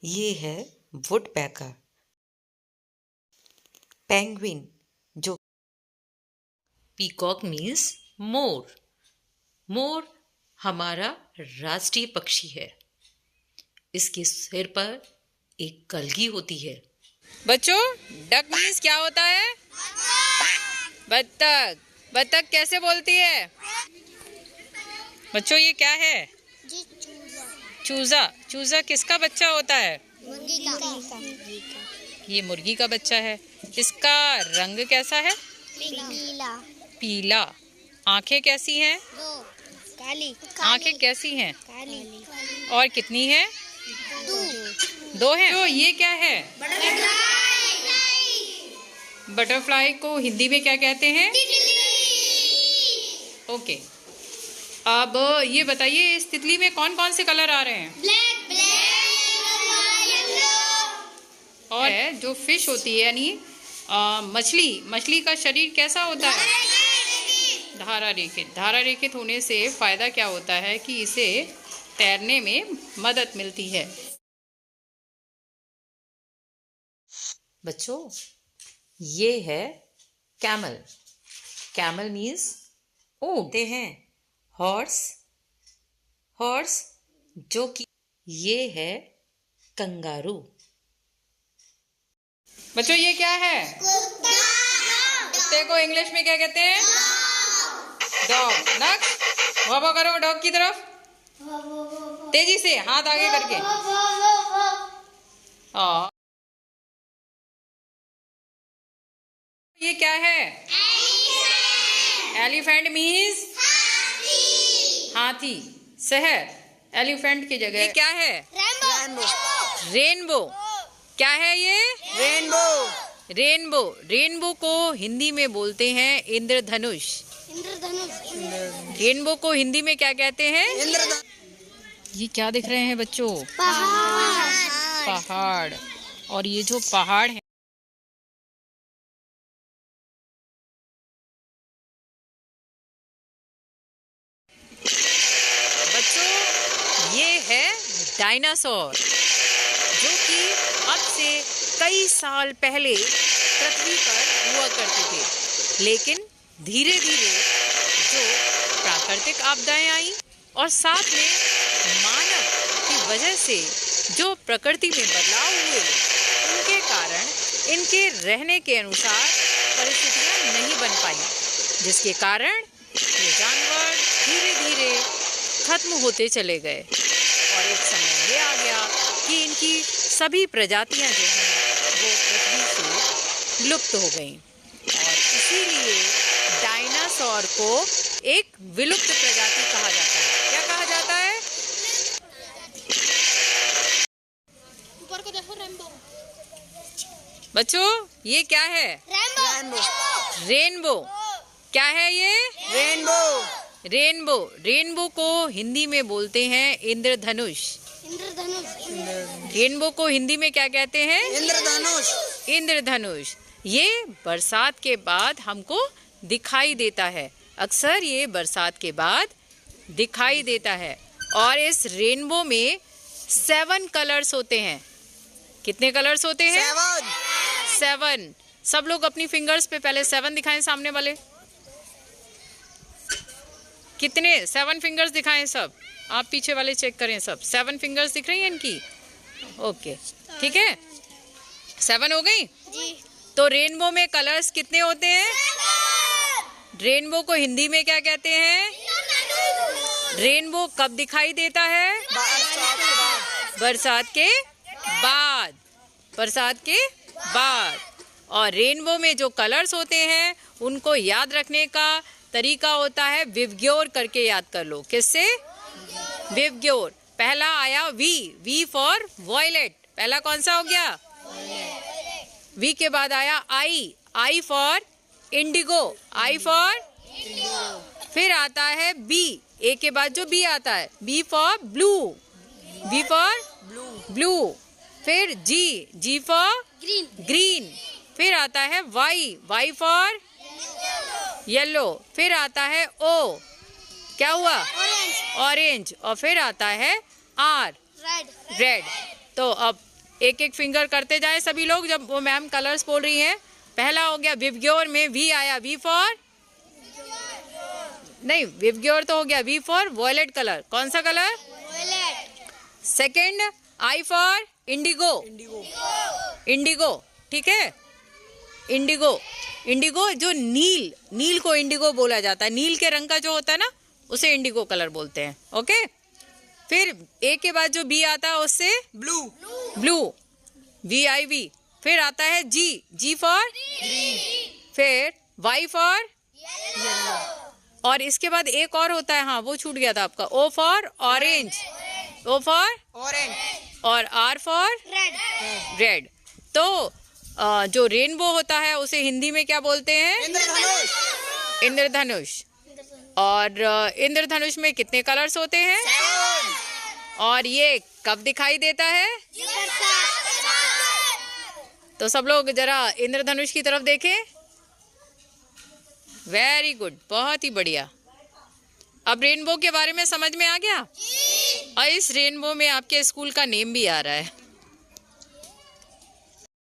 ये है woodpecker. Penguin जो पीकॉक मीन्स मोर। मोर हमारा राष्ट्रीय पक्षी है। इसके सिर पर एक कलगी होती है। बच्चों, डक मीन्स क्या होता है? बत्तख। बत्तख कैसे बोलती है? बच्चों, ये क्या है? चूजा। चूजा किसका बच्चा होता है? मुर्गी का। ये मुर्गी का बच्चा है। इसका रंग कैसा है? पीला। पीला। आंखें कैसी हैं? काली। आंखें कैसी हैं? काली। और कितनी है? दो हैं। तो ये क्या है? बटरफ्लाई को हिंदी में क्या कहते हैं? ओके। अब ये बताइए, इस तितली में कौन कौन से कलर आ रहे हैं? Black, yellow. और जो फिश होती है यानी मछली का शरीर कैसा होता है? धारा रेखित। धारा रेखित होने से फायदा क्या होता है कि इसे तैरने में मदद मिलती है। बच्चों, ये है कैमल। कैमल मीन्स ऊँट हैं। हॉर्स जो कि ये है कंगारू। बच्चों, ये क्या है? कुत्ते को इंग्लिश में क्या कहते हैं? डॉग। नक वाह करो डॉग की तरफ, तेजी से हाथ आगे करके। हाँ। ये क्या है? एलिफेंट मीन्स हाथी। शहर एलिफेंट की जगह। ये क्या है? रेनबो। क्या है ये? रेनबो। रेनबो को हिंदी में बोलते हैं इंद्रधनुष। रेनबो को हिंदी में क्या कहते हैं? ये क्या दिख रहे हैं बच्चों? पहाड़। और ये जो पहाड़ है, बच्चों, ये है डायनासोर, जो कि अब से कई साल पहले पृथ्वी पर हुआ करते थे। लेकिन धीरे धीरे जो प्राकृतिक आपदाएं आई और साथ में मानव की वजह से जो प्रकृति में बदलाव हुए, उनके कारण इनके रहने के अनुसार परिस्थितियां नहीं बन पाई, जिसके कारण ये जानवर धीरे धीरे खत्म होते चले गए। और एक समय ये आ गया कि इनकी सभी प्रजातियां जो हैं वो पृथ्वी से लुप्त हो गईं। और इसीलिए डायनासोर को एक विलुप्त प्रजाति कहा जाता है। क्या कहा जाता है? ऊपर को देखो, रेनबो। बच्चों, ये क्या है? रेनबो। क्या है ये? रेनबो। रेनबो को हिंदी में बोलते हैं इंद्रधनुष। रेनबो को हिंदी में क्या कहते हैं? इंद्रधनुष। ये बरसात के बाद हमको दिखाई देता है। अक्सर ये बरसात के बाद दिखाई देता है। और इस रेनबो में 7 कलर्स होते हैं। कितने कलर्स होते हैं? 7। सब लोग अपनी फिंगर्स पे पहले 7 दिखाएं सामने वाले। कितने? 7 फिंगर्स दिखाएं सब। आप पीछे वाले चेक करें सब। 7 फिंगर्स दिख रही हैं इनकी? ओके, ठीक है। 7 हो गई? तो रेनबो में कलर्स कितने होते हैं? रेनबो को हिंदी में क्या कहते हैं? रेनबो कब दिखाई देता है? बरसात के बाद। बरसात के बाद। और रेनबो में जो कलर्स होते हैं उनको याद रखने का तरीका होता है विवग्योर करके याद कर लो। किससे? विवग्योर। पहला आया वी फॉर वॉयलेट। पहला कौन सा हो गया? वी के बाद आया आई फॉर इंडिगो। I for. फिर आता है बी। ए के बाद जो बी आता है, B for blue. B for blue. फिर जी फॉर ग्रीन। फिर आता है वाई फॉर येलो। फिर आता है ओ, क्या हुआ? ऑरेंज। और फिर आता है आर, रेड। तो अब एक एक फिंगर करते जाए सभी लोग जब वो मैम कलर्स बोल रही हैं। पहला हो गया विवग्योर में वी आया, वी फॉर नहीं, विवग्योर तो हो गया, वी फॉर वॉयलेट कलर। कौन सा colour? Second I for indigo, indigo, ठीक है, इंडिगो। इंडिगो जो नील, नील को इंडिगो बोला जाता है, नील के रंग का जो होता है ना उसे इंडिगो कलर बोलते हैं। ओके, फिर ए के बाद जो बी आता है उससे blue, blue, V I V. फिर आता है जी, जी फॉर, फिर वाई फॉर, और इसके बाद एक और होता है, हाँ वो छूट गया था आपका, O for orange, O for orange, और आर फॉर रेड। रेड। तो जो रेनबो होता है उसे हिंदी में क्या बोलते हैं? इंद्रधनुष, इंद्रधनुष। और इंद्रधनुष में कितने कलर्स होते हैं? और ये कब दिखाई देता है? तो सब लोग जरा इंद्रधनुष की तरफ देखें। वेरी गुड, बहुत ही बढ़िया। अब रेनबो के बारे में समझ में आ गया? और इस रेनबो में आपके स्कूल का नेम भी आ रहा है।